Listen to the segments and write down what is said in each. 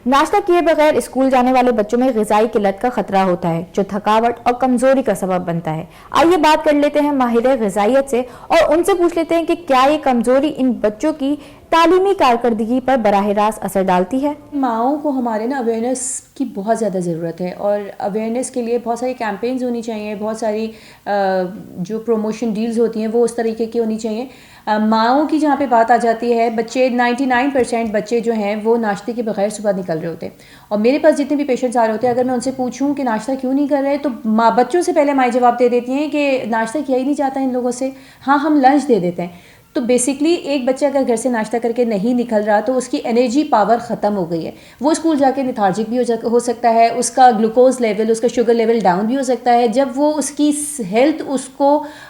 नाश्ता किए बगैर स्कूल जाने वाले बच्चों में ग़िज़ाई किल्लत का खतरा होता है, जो थकावट और कमजोरी का सबब बनता है। आइए बात कर लेते हैं माहिर ग़िज़ाइयत से और उनसे पूछ लेते हैं कि क्या ये कमजोरी इन बच्चों की तालीमी कारकर्दगी पर बराह रास्त असर डालती है। माओं को हमारे ना अवेयरनेस की बहुत ज़्यादा ज़रूरत है और अवेयरनेस के लिए बहुत सारी कैंपेन्स होनी चाहिए, बहुत सारी जो प्रमोशन डील्स होती हैं वो उस तरीके की होनी चाहिए। माओं की जहाँ पे बात आ जाती है, बच्चे 99% बच्चे जो हैं वो नाश्ते के बगैर सुबह निकल रहे होते हैं और मेरे पास जितने भी पेशेंट्स आ रहे होते हैं, अगर मैं उनसे पूछूं कि नाश्ता क्यों नहीं कर रहे तो बच्चों से पहले माएँ जवाब दे देती हैं कि नाश्ता किया ही नहीं जाता इन लोगों से, हाँ हम लंच दे देते हैं। तो बेसिकली एक बच्चा अगर घर से नाश्ता करके नहीं निकल रहा तो उसकी एनर्जी पावर ख़त्म हो गई है, वो स्कूल जाके लेथार्जिक भी हो सकता है, उसका ग्लूकोज लेवल, उसका शुगर लेवल डाउन भी हो सकता है। जब वो उसकी हेल्थ उसको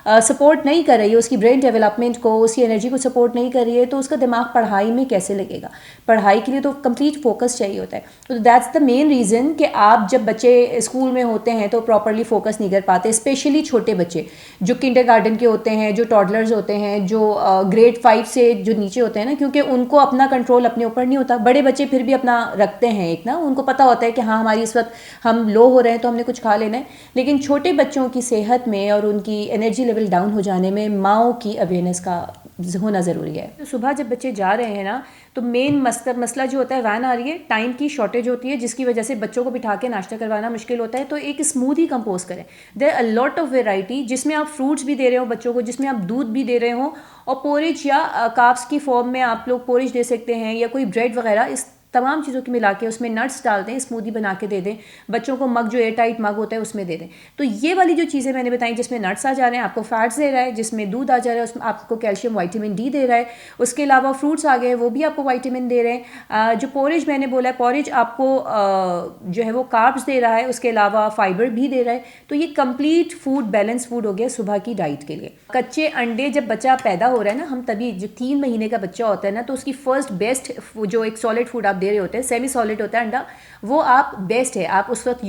सपोर्ट नहीं कर रही है, उसकी ब्रेन डेवलपमेंट को, उसकी एनर्जी को सपोर्ट नहीं कर रही है, तो उसका दिमाग पढ़ाई में कैसे लगेगा। पढ़ाई के लिए तो कंप्लीट फोकस चाहिए होता है। तो दैट्स द मेन रीज़न कि आप जब बच्चे स्कूल में होते हैं तो प्रॉपरली फोकस नहीं कर पाते, स्पेशली छोटे बच्चे जो किंडरगार्टन के होते हैं, जो टॉडलर्स होते हैं, जो ग्रेड 5 से जो नीचे होते हैं ना, क्योंकि उनको अपना कंट्रोल अपने ऊपर नहीं होता। बड़े बच्चे फिर भी अपना रखते हैं एक ना, उनको पता होता है कि हाँ हमारी इस वक्त हम लो हो रहे हैं तो हमने कुछ खा लेना है। लेकिन छोटे बच्चों की सेहत में और उनकी एनर्जी लेवल डाउन हो जाने में माओं की अवेयरनेस का होना ज़रूरी है। तो सुबह जब बच्चे जा रहे हैं ना तो मेन मसला जो होता है, वैन आ रही है, टाइम की शॉर्टेज होती है जिसकी वजह से बच्चों को बिठा के नाश्ता करवाना मुश्किल होता है। तो एक स्मूदी कंपोज करें, there a lot of variety, जिसमें आप फ्रूट्स भी दे रहे हो बच्चों को, जिसमें आप दूध भी दे रहे हो, और पोरिज या कार्ब्स की फॉर्म में आप लोग पोरिज दे सकते हैं या कोई ब्रेड वगैरह, इस तमाम चीज़ों की मिला के उसमें नट्स डाल दें, स्मूदी बना के दे दें बच्चों को। मग जो एयर टाइट मग होता है उसमें दे दें। तो ये वाली जो चीज़ें मैंने बताई, जिसमें नट्स आ जा रहे हैं, आपको फैट्स दे रहा है, जिसमें दूध आ जा रहा है, उसमें आपको कैल्शियम विटामिन डी दे रहा है, उसके अलावा फ्रूट्स आ गए वो भी आपको विटामिन दे रहे हैं। जो पोरिज मैंने बोला है, पोरिज आपको जो है वो कार्ब्स दे रहा है, उसके अलावा फाइबर भी दे रहा है। तो ये कंप्लीट फूड, बैलेंस फूड हो गया सुबह की डाइट के लिए। कच्चे अंडे जब बच्चा पैदा हो रहा है ना, हम तभी जो 3 महीने का बच्चा होता है ना, तो उसकी फर्स्ट बेस्ट जो एक सॉलिड फूड आप दे रहे होते हैं, सेमी सॉलिड होता है अंडा, वो आप बेस्ट है। आप उस वक्त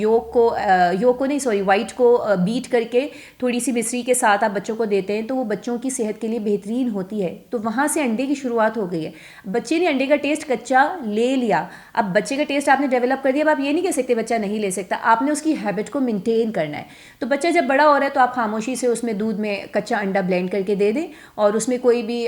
वाइट को बीट करके थोड़ी सी मिश्री के साथ आप बच्चों को देते हैं तो वो बच्चों की सेहत के लिए बेहतरीन होती है। तो वहाँ से अंडे की शुरुआत हो गई है। बच्चे ने अंडे का टेस्ट कच्चा ले लिया, अब बच्चे का टेस्ट आपने डेवलप कर दिया। अब आप ये नहीं कह सकते बच्चा नहीं ले सकता, आपने उसकी हैबिट को मेंटेन करना है। तो बच्चा जब बड़ा हो रहा है तो आप खामोशी से उसमें दूध में कच्चा अंडा ब्लेंड करके दे दें और उसमें कोई भी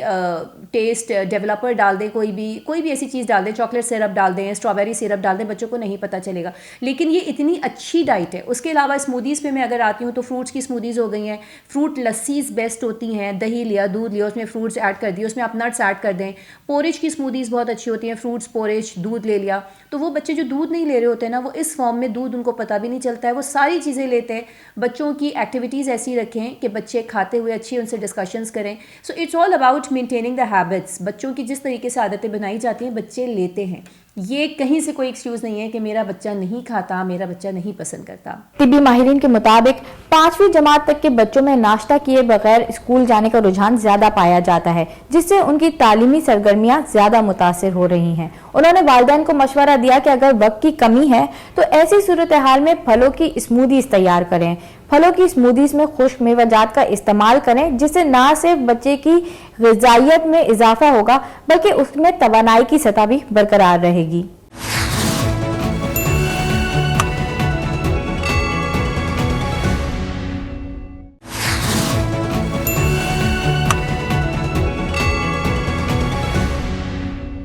टेस्ट डेवलपर डाल दें, कोई भी ऐसी चीज़ डाल दें, चॉकलेट सिरप डाल दें, स्ट्रॉबेरी सिरप डाल दें, बच्चों को नहीं पता चलेगा। लेकिन ये इतनी अच्छी डाइट है। उसके अलावा स्मूदीज़ पे मैं अगर आती हूँ तो फ्रूट्स की स्मूदीज़ हो गई हैं, फ्रूट लस्सीज़ बेस्ट होती हैं। दही लिया, दूध लिया, उसमें फ्रूट्स ऐड कर दिए, उसमें आप नट्स ऐड कर दें। पोरिज की स्मूदीज़ बहुत अच्छी होती हैं, फ्रूट्स पोरिज, दूध ले लिया। तो वो बच्चे जो दूध नहीं ले रहे होते हैं ना, वो इस फॉर्म में दूध उनको पता भी नहीं चलता है, वो सारी चीज़ें लेते हैं। बच्चों की एक्टिविटीज़ ऐसी रखें कि बच्चे खाते हुए अच्छी उनसे डिस्कशंस करें। So it's all about maintaining the habits. बच्चों की जिस तरीके से आदतें बनाई जाती हैं बच्चे लेते हैं। ये कहीं से कोई एक्सक्यूज़ नहीं है कि मेरा बच्चा नहीं खाता, मेरा बच्चा नहीं पसंद करता। तिब्बी माहिरीन के मुताबिक 5वीं जमात तक के बच्चों में नाश्ता किए बगैर स्कूल जाने का रुझान ज्यादा पाया जाता है, जिससे उनकी तालीमी सरगर्मियां ज्यादा मुतासिर हो रही हैं। उन्होंने वालिदैन को मशवरा दिया कि अगर वक्त की कमी है तो ऐसी सूरत हाल में फलों की स्मूदीज तैयार करें। फलों की स्मूदीज में खुश्क मेवाजात का इस्तेमाल करें, जिससे न सिर्फ बच्चे की ग़िज़ाइयत में इजाफा होगा बल्कि उसमें तवानाई की सतह भी बरकरार रहेगी।